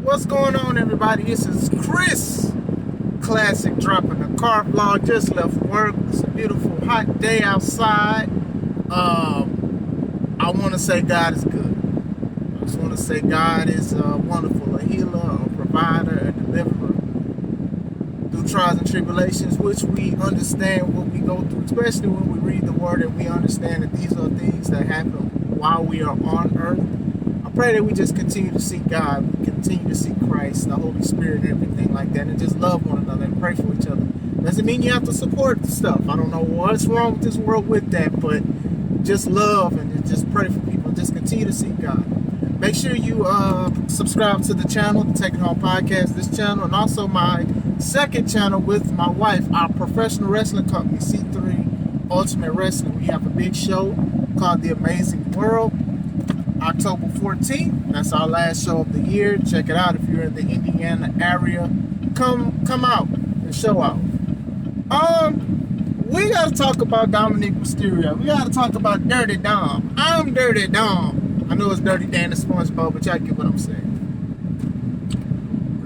What's going on, everybody? This is Chris, classic dropping the car vlog. Just left work. It's a beautiful hot day outside. I want to say God is good. I just want to say God is wonderful, a healer, a provider, a deliverer through trials and tribulations, which we understand what we go through, especially when we read the word and we understand that these are things that happen while we are on earth. I pray that we just continue to seek God, we continue to seek Christ, the Holy Spirit, and everything like that, and just love one another and pray for each other. Doesn't mean you have to support stuff. I don't know what's wrong with this world with that, but just love and just pray for people. Just continue to seek God. Make sure you subscribe to the channel, the Taking Home Podcast, this channel, and also my second channel with my wife, our professional wrestling company, C3 Ultimate Wrestling. We have a big show called The Amazing World, October 14th. That's our last show of the year. Check it out if you're in the Indiana area. Come out and show out. We gotta talk about Dominik Mysterio. We gotta talk about Dirty Dom. I'm Dirty Dom. I know it's Dirty Dan and SpongeBob, but y'all get what I'm saying.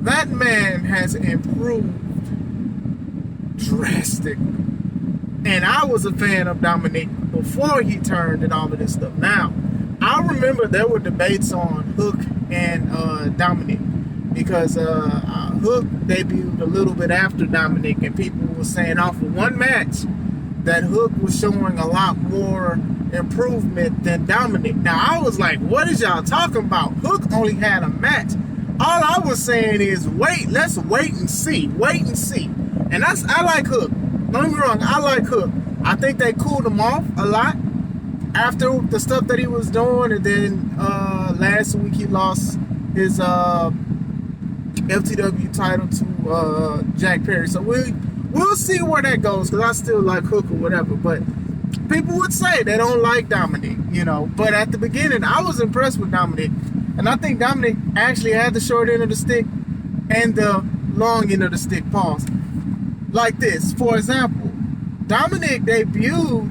That man has improved drastically. And I was a fan of Dominik before he turned and all of this stuff. Now, I remember there were debates on Hook and Dominik, because Hook debuted a little bit after Dominik, and people were saying off of one match that Hook was showing a lot more improvement than Dominik. Now, I was like, what is y'all talking about? Hook only had a match. All I was saying is, let's wait and see. And I like Hook. Don't get me wrong, I like Hook. I think they cooled him off a lot after the stuff that he was doing, and then last week he lost his FTW title to Jack Perry. So we'll see where that goes, because I still like Hook or whatever. But people would say they don't like Dominik, But at the beginning, I was impressed with Dominik, and I think Dominik actually had the short end of the stick and the long end of the stick. Pause. Like this, for example, Dominik debuted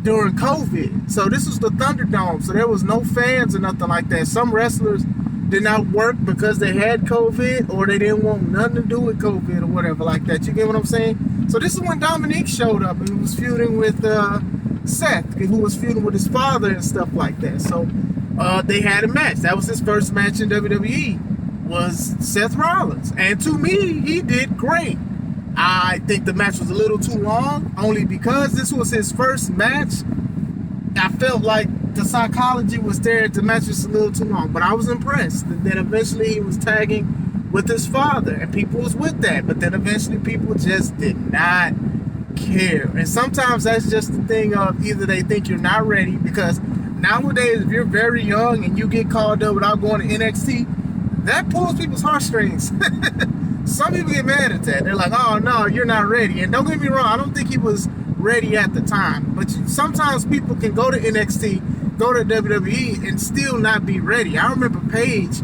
during COVID. So this was the Thunderdome. So there was no fans or nothing like that. Some wrestlers did not work because they had COVID, or they didn't want nothing to do with COVID or whatever like that. You get what I'm saying? So this is when Dominik showed up and he was feuding with Seth, who was feuding with his father and stuff like that. So they had a match. That was his first match in WWE, was Seth Rollins. And to me, he did great. I think the match was a little too long, only because this was his first match. I felt like the psychology was there. The match was a little too long, but I was impressed. And then eventually he was tagging with his father, and people was with that. But then eventually people just did not care. And sometimes that's just the thing of either they think you're not ready, because nowadays if you're very young and you get called up without going to NXT, that pulls people's heartstrings. Some people get mad at that. They're like, oh, no, you're not ready. And don't get me wrong, I don't think he was ready at the time. But sometimes people can go to NXT, go to WWE, and still not be ready. I remember Paige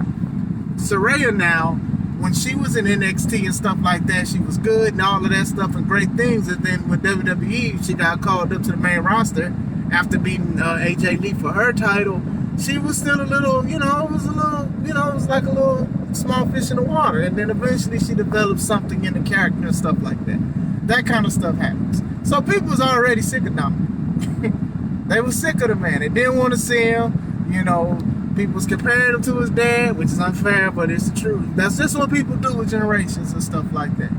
Saraya now, when she was in NXT and stuff like that, she was good and all of that stuff and great things. And then with WWE, she got called up to the main roster after beating AJ Lee for her title. She was still a little, it was like a little small fish in the water. And then eventually she developed something in the character and stuff like that. That kind of stuff happens. So people was already sick of Dominik. They were sick of the man. They didn't want to see him. People was comparing him to his dad, which is unfair, but it's the truth. That's just what people do with generations and stuff like that.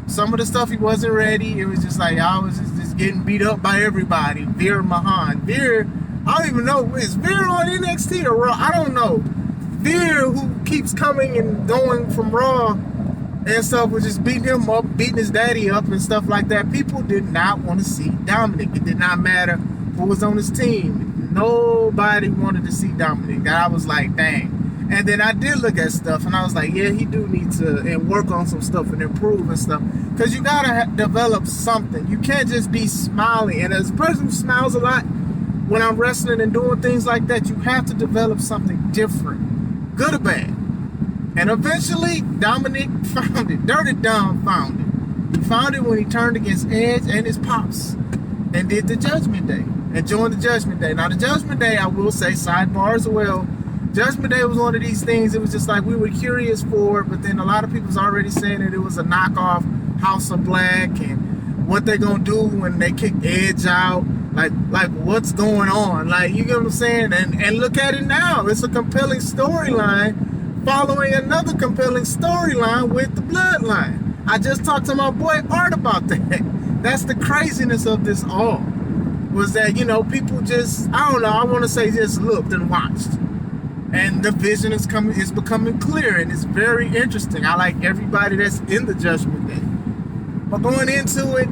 Some of the stuff he wasn't ready. It was just like, I was just getting beat up by everybody. Veer Mahan. Veer, I don't even know, is Veer on NXT or Raw? I don't know. Veer, who keeps coming and going from Raw and stuff, was just beating him up, beating his daddy up and stuff like that. People did not want to see Dominik. It did not matter who was on his team. Nobody wanted to see Dominik. And I was like, dang. And then I did look at stuff, and I was like, yeah, he do need to and work on some stuff and improve and stuff. Because you got to develop something. You can't just be smiling. And as a person who smiles a lot, when I'm wrestling and doing things like that, you have to develop something different, good or bad. And eventually, Dominik found it. Dirty Dom found it. He found it when he turned against Edge and his pops and did the Judgment Day and joined the Judgment Day. Now, the Judgment Day, I will say, sidebar as well, Judgment Day was one of these things. It was just like we were curious for it, but then a lot of people's already saying that it was a knockoff House of Black, and what they're gonna do when they kick Edge out. Like what's going on? Like, you get what I'm saying? And look at it now. It's a compelling storyline following another compelling storyline with the Bloodline. I just talked to my boy Art about that. That's the craziness of this all. Was that, you know, people just, I don't know, I want to say just looked and watched. And the vision is becoming clear, and it's very interesting. I like everybody that's in the Judgment Day. But going into it,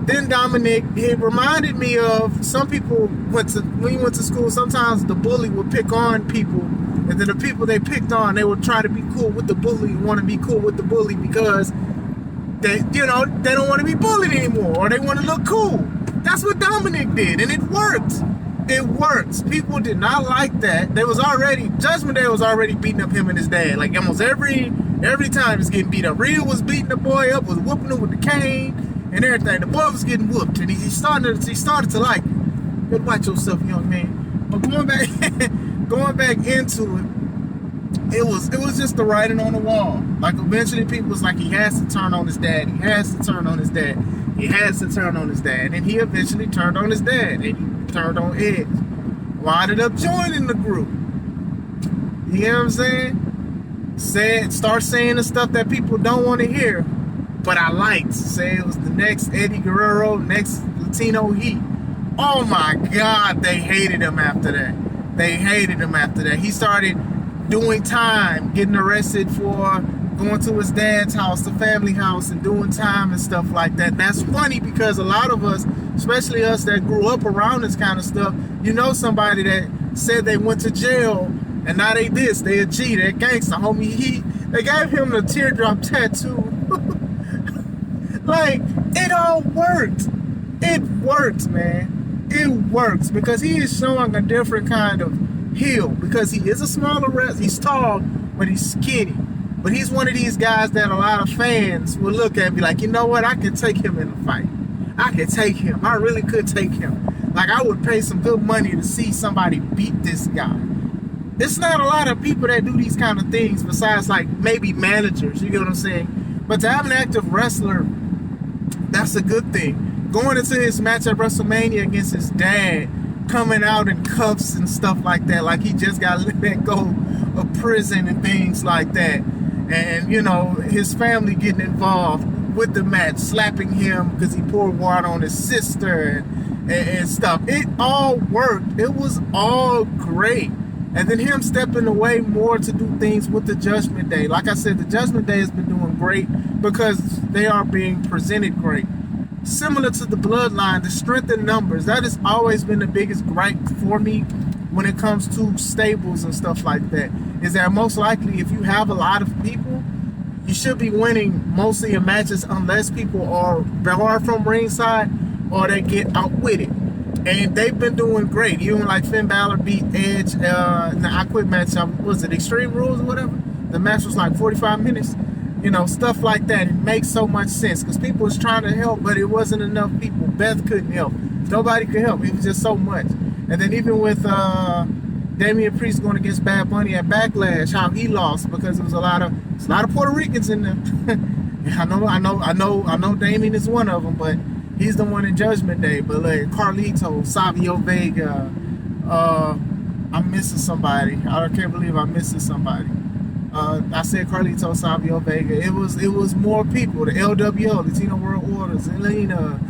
then Dominik, it reminded me of some people when you went to school, sometimes the bully would pick on people, and then the people they picked on, they would try to be cool with the bully, want to be cool with the bully because they, you know, they don't want to be bullied anymore, or they want to look cool. That's what Dominik did, and it worked. It works. People did not like that. Judgment Day was already beating up him and his dad. Like almost every time he's getting beat up. Rhea was beating the boy up, was whooping him with the cane and everything. The boy was getting whooped, and he started to like it. Good, watch yourself, young man. But going back into it, it was just the writing on the wall. Like eventually people was like, he has to turn on his dad. He has to turn on his dad. He has to turn on his dad. And he eventually turned on his dad. And he turned on Edge. Wound up joining the group. You get what I'm saying? Start saying the stuff that people don't want to hear, but I liked. Say it was the next Eddie Guerrero, next Latino Heat. Oh my God, they hated him after that. He started doing time, getting arrested for going to his dad's house, the family house, and doing time and stuff like that. That's funny because a lot of us, especially us that grew up around this kind of stuff, you know somebody that said they went to jail and now they a G, they're gangster, homie. They gave him the teardrop tattoo. Like, it all worked. It works, man. It works because he is showing a different kind of heel because he is a smaller wrestler. He's tall, but he's skinny. But he's one of these guys that a lot of fans will look at and be like, you know what? I could take him in a fight. I could take him. I really could take him. Like, I would pay some good money to see somebody beat this guy. It's not a lot of people that do these kind of things besides, like, maybe managers. You get what I'm saying? But to have an active wrestler, that's a good thing. Going into his match at WrestleMania against his dad, coming out in cuffs and stuff like that, like he just got let go of prison and things like that. And, you know, his family getting involved with the match, slapping him because he poured water on his sister and stuff. It all worked. It was all great. And then him stepping away more to do things with the Judgment Day. Like I said, the Judgment Day has been doing great because they are being presented great. Similar to the Bloodline, the strength in numbers, that has always been the biggest gripe for me when it comes to stables and stuff like that. Is that most likely if you have a lot of people, you should be winning mostly in matches unless people are from ringside or they get outwitted. And they've been doing great. Even like Finn Balor beat Edge in the I Quit match. Was it Extreme Rules or whatever? The match was like 45 minutes. You know, stuff like that. It makes so much sense because people was trying to help, but it wasn't enough people. Beth couldn't help. Nobody could help. It was just so much. And then even with Damian Priest going against Bad Bunny at Backlash, how he lost because there was a lot of Puerto Ricans in there. I know Damian is one of them, but he's the one in Judgment Day. But like Carlito, Savio Vega, I'm missing somebody. I can't believe I'm missing somebody. I said Carlito, Savio Vega. It was more people. The LWO, the Latino World Order, Zelina,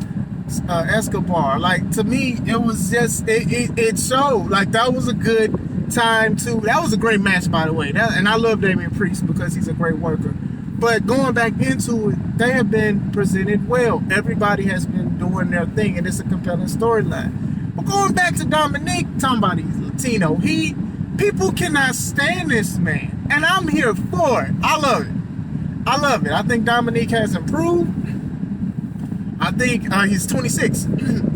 Escobar. Like, to me, it was just it showed. Like, that was a good time too. That was a great match, by the way. And I love Damian Priest because he's a great worker. But going back into it, they have been presented well. Everybody has been doing their thing, and it's a compelling storyline. But going back to Dominik, talking about he's Latino, people cannot stand this man. And I'm here for it. I love it. I think Dominik has improved. I think he's 26.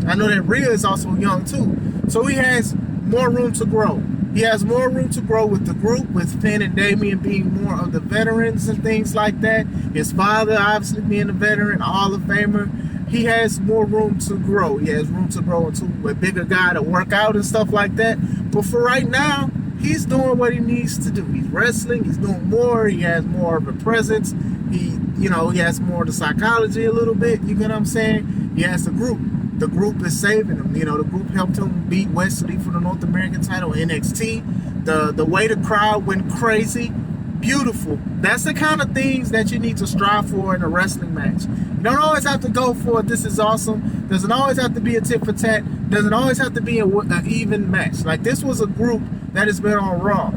I know that Rhea is also young too. So he has more room to grow. He has more room to grow with the group, with Finn and Damian being more of the veterans and things like that. His father obviously being a veteran, a Hall of Famer. He has more room to grow. He has room to grow into a bigger guy to work out and stuff like that. But for right now, he's doing what he needs to do. He's wrestling. He's doing more. He has more of a presence. He has more of the psychology a little bit. You get what I'm saying? He has the group. The group is saving him. The group helped him beat Wesley for the North American title, NXT. The way the crowd went crazy, beautiful. That's the kind of things that you need to strive for in a wrestling match. You don't always have to go for this is awesome. Doesn't always have to be a tit for tat. Doesn't always have to be an even match. Like, this was a group that has been on Raw.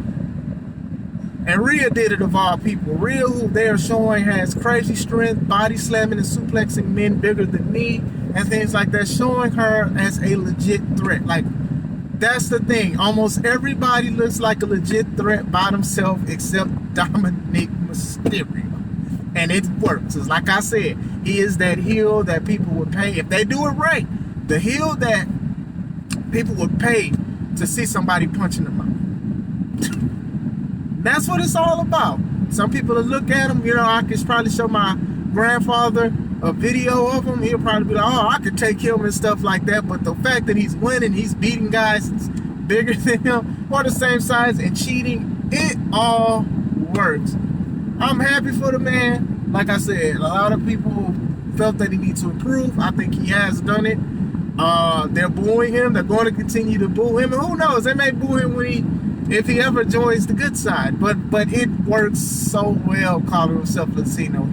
And Rhea did it of all people. Rhea, who they are showing has crazy strength, body slamming and suplexing men bigger than me, and things like that, showing her as a legit threat. Like, that's the thing. Almost everybody looks like a legit threat by themselves except Dominik Mysterio. And it works. It's like I said, he is that heel that people would pay, if they do it right, the heel that people would pay to see somebody punching them out. That's what it's all about. Some people will look at him, I could probably show my grandfather a video of him. He'll probably be like, oh, I could take him and stuff like that. But the fact that he's winning, he's beating guys that's bigger than him or the same size and cheating, it all works. I'm happy for the man. Like I said, a lot of people felt that he needs to improve. I think he has done it. They're booing him. They're going to continue to boo him. And who knows? They may boo him if he ever joins the good side. But it works so well calling himself Latino.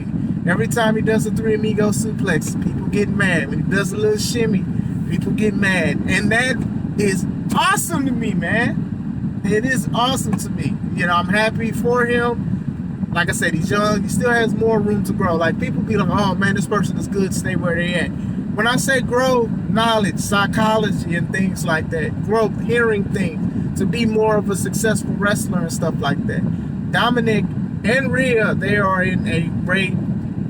Every time he does a three amigo suplex, people get mad. When he does a little shimmy, people get mad. And that is awesome to me, man. It is awesome to me. I'm happy for him. Like I said, he's young. He still has more room to grow. Like, people be like, oh, man, this person is good. Stay where they at. When I say grow knowledge, psychology, and things like that, grow hearing things, to be more of a successful wrestler and stuff like that. Dominik and Rhea, they are in a great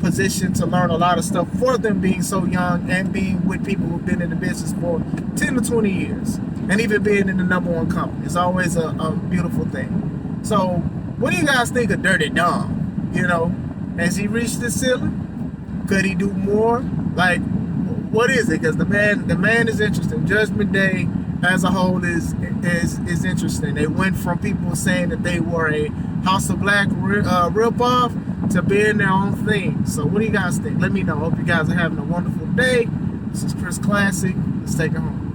position to learn a lot of stuff for them being so young and being with people who've been in the business for 10 to 20 years and even being in the #1 company. It's always a beautiful thing. So what do you guys think of Dirty Dom? Has he reached the ceiling? Could he do more? Like, what is it? Because the man is interesting. Judgment Day as a whole is interesting. They went from people saying that they were a House of Black ripoff to being their own thing. So what do you guys think? Let me know. Hope you guys are having a wonderful day. This is Chris Classic. Let's take it home.